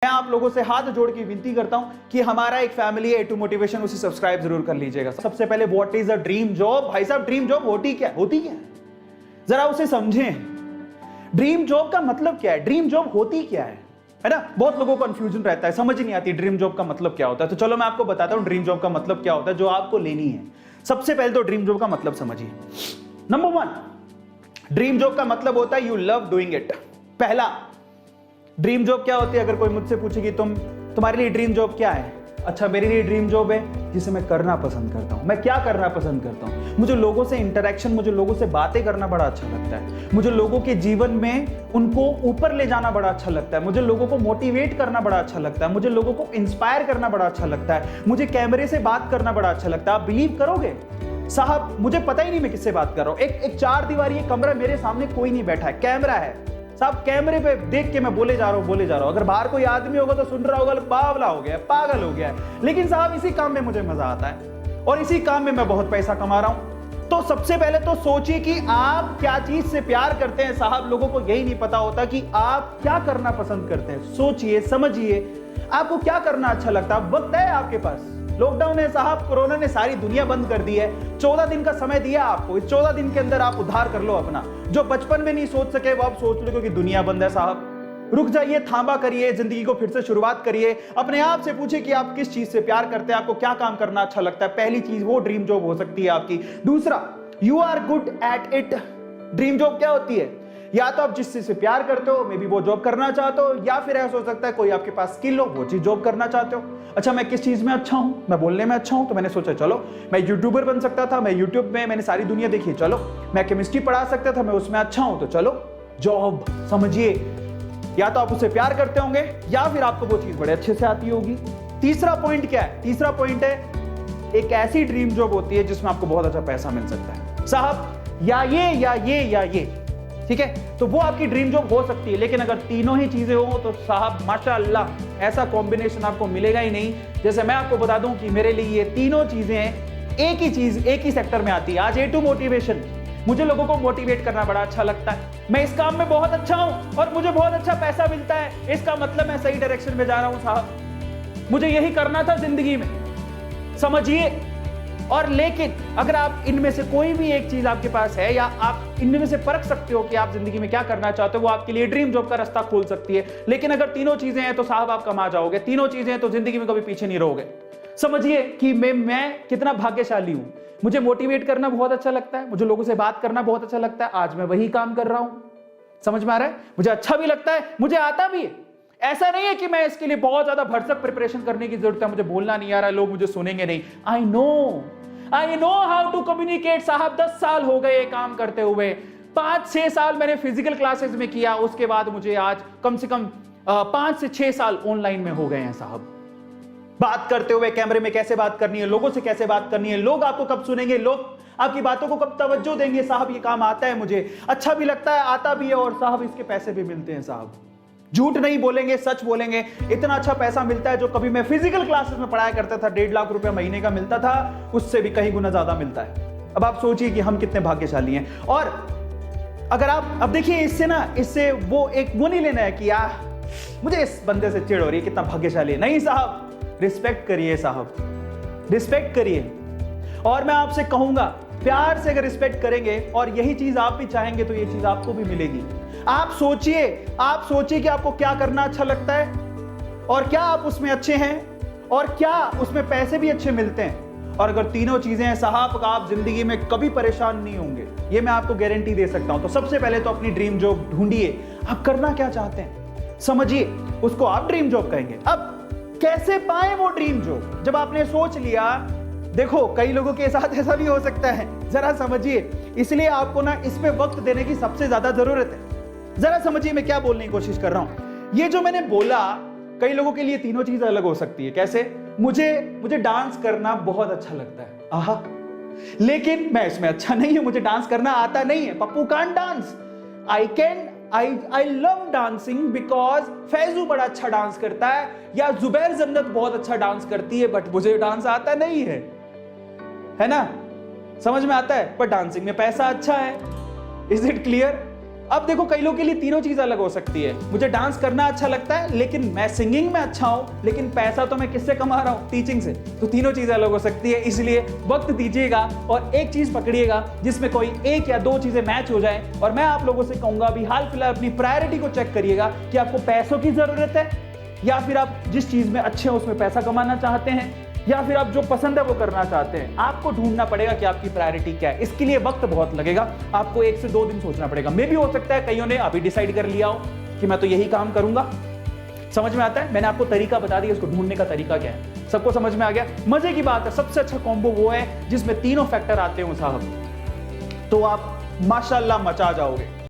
मैं आप लोगों से हाथ जोड़ के विनती करता हूं कि हमारा एक फैमिली है A2 मोटिवेशन, उसे सब्सक्राइब जरूर कर लीजिएगा। सबसे पहले what is a dream job? भाई साहब, ड्रीम जॉब होती क्या है? जरा उसे समझें। ड्रीम जॉब का मतलब क्या है? ड्रीम जॉब होती क्या है ना? बहुत लोगों को कंफ्यूजन रहता है, समझ नहीं आती ड्रीम जॉब का मतलब क्या होता है। तो चलो मैं आपको बताता हूं ड्रीम जॉब का मतलब क्या होता है जो आपको लेनी है। सबसे पहले तो ड्रीम जॉब का मतलब समझिए। नंबर 1, ड्रीम जॉब का मतलब होता है यू लव डूइंग इट। पहला, ड्रीम जॉब क्या होती है? अगर कोई मुझसे पूछे कि तुम्हारे लिए ड्रीम जॉब क्या है? अच्छा, मेरे लिए ड्रीम जॉब है जिसे मैं करना पसंद करता हूं। मैं क्या करना पसंद करता हूं? मुझे लोगों से इंटरेक्शन, मुझे लोगों से बातें करना बड़ा अच्छा लगता है। मुझे लोगों के जीवन में उनको ऊपर ले जाना बड़ा अच्छा लगता है। मुझे लोगों को मोटिवेट करना बड़ा अच्छा लगता है। मुझे लोगों को इंस्पायर करना बड़ा अच्छा लगता है। मुझे कैमरे से बात करना बड़ा अच्छा लगता है। आप बिलीव करोगे साहब, मुझे पता ही नहीं मैं किससे बात कर रहा हूं। एक 4 दीवारी कमरा, मेरे सामने कोई नहीं बैठा है, कैमरा है साहब, कैमरे पे देख के मैं बोले जा रहा हूं। अगर बाहर कोई आदमी होगा तो सुन रहा होगा, बावला हो गया, पागल हो गया। लेकिन साहब इसी काम में मुझे मजा आता है और इसी काम में मैं बहुत पैसा कमा रहा हूं। तो सबसे पहले तो सोचिए कि आप क्या चीज से प्यार करते हैं। साहब, लोगों को यही नहीं पता होता कि आप क्या करना पसंद करते हैं। सोचिए, समझिए, आपको क्या करना अच्छा लगता है। वक्त है आपके पास। लॉकडाउन है साहब, कोरोना ने सारी दुनिया बंद कर दी है। 14 दिन का समय दिया आपको। इस 14 दिन के अंदर आप उद्धार कर लो अपना। जो बचपन में नहीं सोच सके वो आप सोच लो कि दुनिया बंद है साहब। रुक जाइए, थांबा करिए, जिंदगी को फिर से शुरुआत करिए। अपने आप से पूछिए कि आप किस चीज से प्यार करते हैं, आपको क्या काम करना अच्छा लगता है। पहली चीज वो ड्रीम जॉब हो सकती है आपकी। दूसरा, you are good at it. Dream job क्या होती है? या तो आप जिस चीज से प्यार करते हो, मे बी वो जॉब करना चाहते हो, या फिर ऐसा हो सकता है कोई आपके पास स्किल हो, वो चीज जॉब करना चाहते हो। अच्छा, मैं किस चीज में अच्छा हूं? मैं बोलने में अच्छा हूं, तो मैंने सोचा चलो मैं यूट्यूबर बन सकता था। मैं यूट्यूब में मैंने सारी दुनिया देखी, चलो मैं केमिस्ट्री पढ़ा सकता था, मैं उसमें अच्छा हूं, तो चलो जॉब। समझिए, या तो आप उससे प्यार करते होंगे या फिर आपको वो चीज बड़े अच्छे से आती होगी। तीसरा पॉइंट क्या है? तीसरा पॉइंट है एक ऐसी ड्रीम जॉब होती है जिसमें आपको बहुत अच्छा पैसा मिल सकता है साहब। या ये या ये या ये, ठीक है? तो वो आपकी ड्रीम जॉब हो सकती है। लेकिन अगर तीनों ही चीजें हो तो साहब माशाअल्लाह ऐसा कॉम्बिनेशन आपको मिलेगा ही नहीं। जैसे मैं आपको बता दूं कि मेरे लिए ये तीनों चीजें एक ही चीज, एक ही सेक्टर में आती है। आज A2 मोटिवेशन, मुझे लोगों को मोटिवेट करना बड़ा अच्छा लगता है। मैं इस काम में बहुत अच्छा हूं और मुझे बहुत अच्छा पैसा मिलता है। इसका मतलब मैं सही डायरेक्शन में जा रहा हूं साहब। मुझे यही करना था जिंदगी में, समझिए। और लेकिन अगर आप इनमें से कोई भी एक चीज आपके पास है, या आप इनमें से परख सकते हो कि आप जिंदगी में क्या करना चाहते हो, वो आपके लिए ड्रीम जॉब का रास्ता खोल सकती है। लेकिन अगर तीनों चीजें हैं तो साहब आप कमा जाओगे। तीनों चीजें हैं तो जिंदगी में कभी पीछे नहीं रहोगे। समझिए कि मैं कितना भाग्यशाली हूं। मुझे मोटिवेट करना बहुत अच्छा लगता है, मुझे लोगों से बात करना बहुत अच्छा लगता है। आज मैं वही काम कर रहा हूं, समझ में आ रहा है? मुझे अच्छा भी लगता है, मुझे आता भी है। ऐसा नहीं है कि मैं इसके लिए बहुत ज्यादा भरसक प्रिपरेशन करने की जरूरत है, मुझे बोलना नहीं आ रहा है, लोग मुझे सुनेंगे नहीं। I know how to communicate. साहब 10 साल हो गए काम करते हुए। 5-6 साल मैंने फिजिकल क्लासेस में किया, उसके बाद मुझे आज कम से कम 5 से 6 साल ऑनलाइन में हो गए हैं साहब। बात करते हुए कैमरे में कैसे बात करनी है, लोगों से कैसे बात करनी है, लोग आपको कब सुनेंगे, लोग आपकी बातों को कब तवज्जो देंगे। साहब ये काम आता है, मुझे अच्छा भी लगता है, आता भी है, और साहब इसके पैसे भी मिलते हैं साहब। झूठ नहीं बोलेंगे, सच बोलेंगे। इतना अच्छा पैसा मिलता है जो कभी मैं फिजिकल क्लासेस में पढ़ाया करता था, 1.5 लाख रुपया महीने का मिलता था, उससे भी कहीं गुना ज्यादा मिलता है। अब आप सोचिए कि हम कितने भाग्यशाली हैं। और अगर आप अब देखिए, इससे वो नहीं लेना है कि यार मुझे इस बंदे से चिढ़ हो रही है, कितना भाग्यशाली है। नहीं साहब, रिस्पेक्ट करिए साहब, रिस्पेक्ट करिए। और मैं आपसे कहूंगा, प्यार से अगर रिस्पेक्ट करेंगे और यही चीज आप भी चाहेंगे तो ये चीज आपको भी मिलेगी। आप सोचिए कि आपको क्या करना अच्छा लगता है और क्या आप उसमें अच्छे हैं और क्या उसमें पैसे भी अच्छे मिलते हैं। और अगर तीनों चीजें हैं साहब, आप जिंदगी में कभी परेशान नहीं होंगे, ये मैं आपको गारंटी दे सकता हूं। तो सबसे पहले तो अपनी ड्रीम जॉब ढूंढिए। आप करना क्या चाहते हैं समझिए, उसको आप ड्रीम जॉब कहेंगे। अब कैसे पाए वो ड्रीम जॉब? जब आपने सोच लिया, देखो कई लोगों के साथ ऐसा भी हो सकता है, जरा समझिए। इसलिए आपको ना इस पे वक्त देने की सबसे ज्यादा जरूरत है। जरा समझिए मैं क्या बोलने की कोशिश कर रहा हूं। ये जो मैंने बोला, कई लोगों के लिए तीनों चीजें अलग हो सकती है। कैसे? मुझे डांस करना बहुत अच्छा लगता है, आहा, लेकिन मैं इसमें अच्छा नहीं हूं, मुझे डांस करना आता नहीं है। Pappu can't dance, I love dancing because Faizu बड़ा अच्छा डांस करता है, या जुबैर जन्नत बहुत अच्छा डांस करती है, बट मुझे डांस आता नहीं है ना? समझ में आता है? पर डांसिंग में पैसा अच्छा है। Is it clear? अब देखो कई लोगों के लिए तीनों चीज अलग हो सकती है। मुझे डांस करना अच्छा लगता है लेकिन मैं सिंगिंग में अच्छा हूं, लेकिन पैसा तो मैं किससे कमा रहा हूं? टीचिंग से। तो तीनों चीजें अलग हो सकती है, इसलिए वक्त दीजिएगा और एक चीज पकड़िएगा जिसमें कोई एक या दो चीजें मैच हो जाए। और मैं आप लोगों से कहूंगा अभी हाल फिलहाल अपनी प्रायोरिटी को चेक करिएगा कि आपको पैसों की जरूरत है या फिर आप जिस चीज में अच्छे हैं उसमें पैसा कमाना चाहते हैं, या फिर आप जो पसंद है वो करना चाहते हैं। आपको ढूंढना पड़ेगा कि आपकी प्रायोरिटी क्या है। इसके लिए वक्त बहुत लगेगा, आपको 1 से 2 दिन सोचना पड़ेगा। मे भी हो सकता है कईयों ने अभी डिसाइड कर लिया हो कि मैं तो यही काम करूंगा। समझ में आता है? मैंने आपको तरीका बता दिया, इसको ढूंढने का तरीका क्या है। सबको समझ में आ गया? मजे की बात है, सबसे अच्छा कॉम्बो वो है जिसमें तीनों फैक्टर आते हो साहब, तो आप माशाल्लाह मचा जाओगे।